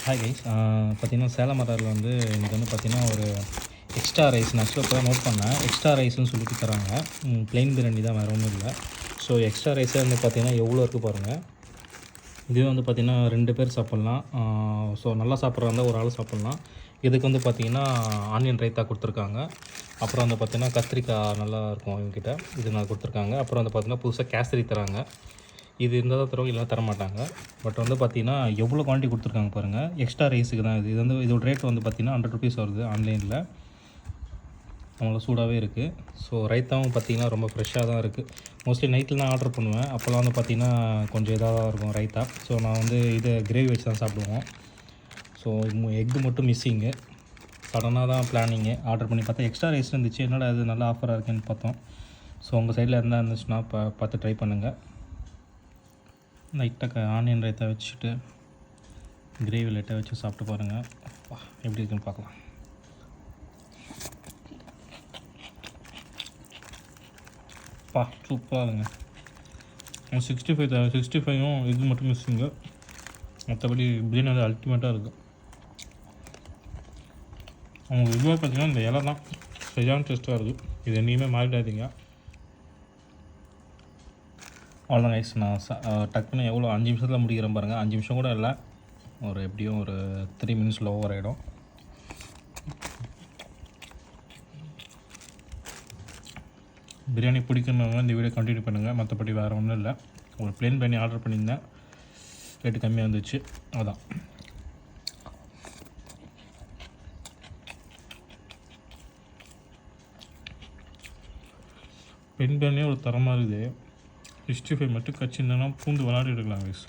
Hi guys. பார்த்தீங்கன்னா சேலம் மதாரில் வந்து இன்றைக்கி வந்து பார்த்திங்கன்னா ஒரு எக்ஸ்ட்ரா ரைஸ் நான் ஆக்சுவலாக இப்போ தான் நோட் பண்ணேன். எக்ஸ்ட்ரா ரைஸ்னு சொல்லிட்டு தராங்க. ப்ளெயின் பிரியாணி தான், வேறு ஒன்றும் இல்லை. ஸோ எக்ஸ்ட்ரா ரைஸே வந்து பார்த்திங்கன்னா எவ்வளோ இருக்குது பாருங்கள். இதுவே வந்து பார்த்திங்கன்னா 2 பேர் சாப்பிட்லாம். ஸோ நல்லா சாப்பிட்றா இருந்தால் ஒரு ஆள் சாப்பிட்லாம். இதுக்கு வந்து பார்த்திங்கன்னா ஆனியன் ரைத்தா கொடுத்துருக்காங்க. அப்புறம் வந்து பார்த்திங்கன்னா கத்திரிக்காய் நல்லா இருக்கும் இவங்ககிட்ட, இது நான் கொடுத்துருக்காங்க. அப்புறம் வந்து பார்த்திங்கன்னா புதுசாக கேசரி தராங்க. இது இருந்தால் தான் தருவாங்க, இல்லைனா தரமாட்டாங்க. பட் வந்து பார்த்திங்கன்னா எவ்வளோ குவான்டிட்டி கொடுத்துருக்காங்க பாருங்கள். எக்ஸ்ட்ரா ரைஸுக்கு தான் இது வந்து இதோட ரேட் வந்து பார்த்திங்கன்னா 100 ருபீஸ் வருது ஆன்லைனில். அவ்வளோ சூடாகவே இருக்குது. ஸோ ரைத்தாவும் பார்த்திங்கன்னா ரொம்ப ஃப்ரெஷ்ஷாக தான் இருக்குது. மோஸ்ட்லி நைட்டில் தான் ஆர்டர் பண்ணுவேன். அப்போல்லாம் வந்து பார்த்திங்கன்னா கொஞ்சம் இதாக தான் இருக்கும் ரைத்தா. ஸோ நான் வந்து இதை கிரேவி வச்சு தான் சாப்பிடுவோம். ஸோ எக்கு மட்டும் மிஸ்ஸிங்கு. சடனாக தான் பிளானிங்கு. ஆர்டர் பண்ணி பார்த்தா எக்ஸ்ட்ரா ரைஸ் இருந்துச்சு. என்னடா அது நல்லா ஆஃபராக இருக்குன்னு பார்த்தோம். ஸோ உங்கள் சைடில் இருந்தால் இருந்துச்சுன்னா பார்த்து ட்ரை பண்ணுங்கள். லைட்டாக ஆனியன் ரைத்தா வச்சுட்டு கிரேவி லைட்டாக வச்சு சாப்பிட்டு பாருங்கள். எப்படி இருக்குன்னு பார்க்கலாம். சூப்பராக இருங்க. 65ம் இது மட்டும் மிஸ்ஸிங்க. மற்றபடி பிரியாணி வந்து அல்டிமேட்டாக இருக்குது. அவங்க இதுவாக பார்த்தீங்கன்னா இந்த இலை தான் சரியான டேஸ்ட்டாக இருக்குது. இது என்றைக்குமே மாறிடாதீங்க. அவ்வளோதான் கைஸ். நான் டக்குன்னு எவ்வளோ 5 நிமிஷத்தில் முடிக்கிறேன் பாருங்கள். 5 நிமிஷம் கூட இல்லை, ஒரு எப்படியும் ஒரு 3 மினிட்ஸில் ஓவர் ஆகிடும். பிரியாணி பிடிக்கணுங்க இந்த வீடியோ கண்டினியூ பண்ணுங்கள். மற்றபடி வேறு ஒன்றும் இல்லை. ஒரு ப்ளெயின் பிரியாணி ஆர்டர் பண்ணியிருந்தேன், ரேட்டு கம்மியாக இருந்துச்சு, அதான். ப்ளெயின் பிரியாணியே ஒரு தரமாக இருக்குது. 65 மட்டும் கச்சிருந்தேன்னா பூந்து விளாடி எடுக்கலாம் கைஸ்.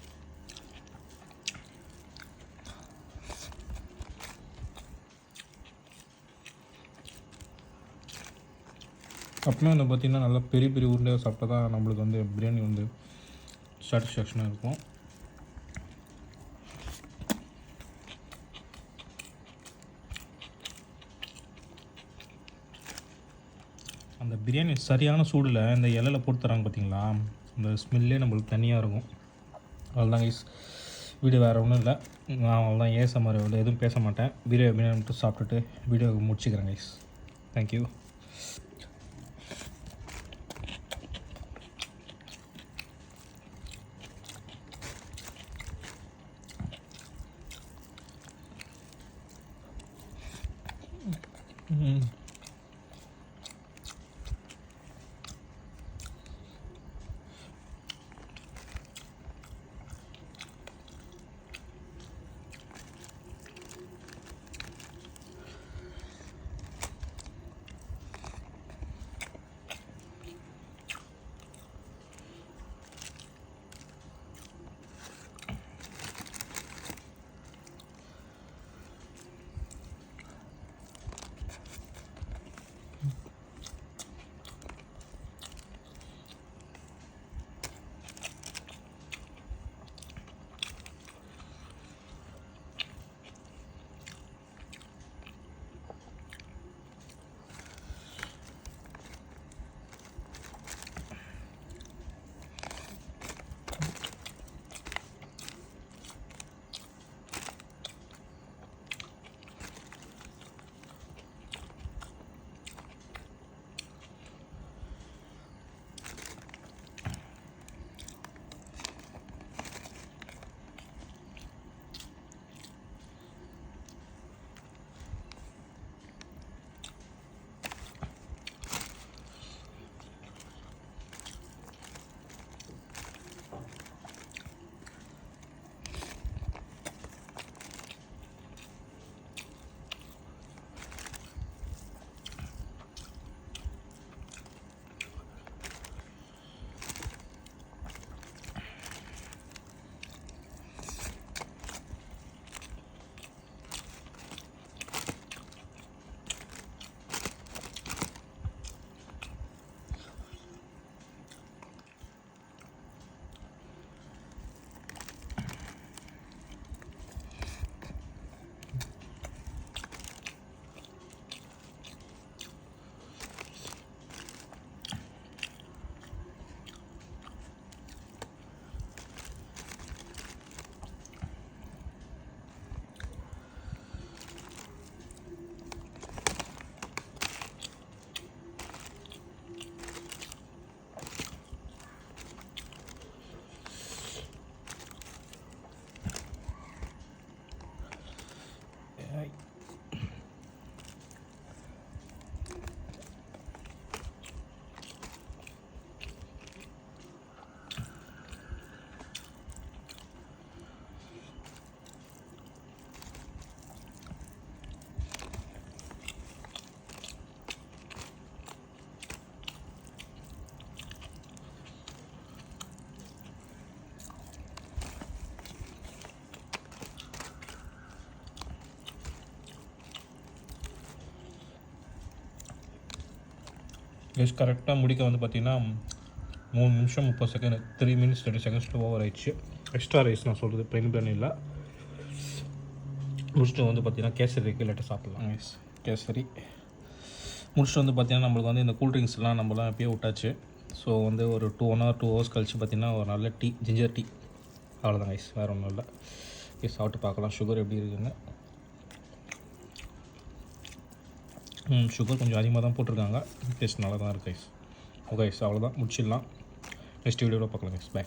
அப்பவுமே வந்து பார்த்திங்கன்னா நல்லா பெரிய பெரிய உருண்டையாக சாப்பிட்டா தான் நம்மளுக்கு வந்து பிரியாணி வந்து சாட்டிஸ்ஃபேக்ஷனாக இருக்கும். அந்த பிரியாணி சரியான சூடில் இந்த இலையில் போட்டு தராங்க பார்த்தீங்களா, அந்த ஸ்மெல்லே நம்மளுக்கு தனியாக இருக்கும். அவ்வளோதான் கைஸ். வீடியோ வேறு ஒன்றும் இல்லை. நான் அவ்வளோதான் ASMR எதுவும் பேச மாட்டேன். பிரியாணி மட்டும் சாப்பிட்டுட்டு வீடியோ முடிச்சுக்கிறேன் கைஸ். தேங்க்யூ. கைஸ் கரெக்டாக முடிக்க வந்து பார்த்திங்கன்னா 3 நிமிஷம் 30 செகண்ட் 3 minutes 30 seconds ஓவர் ஆயிடுச்சு. எக்ஸ்ட்ரா ரைஸ் நான் சொல்கிறது ப்ளைன் பிரியாணியில். முடிச்சுட்டு வந்து பார்த்திங்கன்னா கேசரி இருக்குது, இல்லாட்டி சாப்பிட்லாம் கைஸ். கேசரி முடிச்சுட்டு வந்து பார்த்திங்கன்னா நம்மளுக்கு வந்து இந்த கூல்ட்ரிங்க்ஸ்லாம் நம்மளாம் எப்பயே விட்டாச்சு. ஸோ வந்து ஒரு 1 hour 2 hours கழிச்சு பார்த்திங்கன்னா ஒரு நல்ல டீ, ஜிஞ்சர் டீ, அவ்வளோதான் கைஸ், வேறு ஒன்றும் இல்லை. சாப்பிட்டு பார்க்கலாம் சுகர் எப்படி இருக்குன்னு. சுகர் கொஞ்சம் அதிகமாக தான் போட்டிருக்காங்க, டேஸ்ட் நல்லா தான் இருக்குது கைஸ். ஓகே கைஸ், அவ்வளோதான், முடிச்சிடலாம். நெக்ஸ்ட் வீடியோவில் பார்க்கலாம் கைஸ், பை.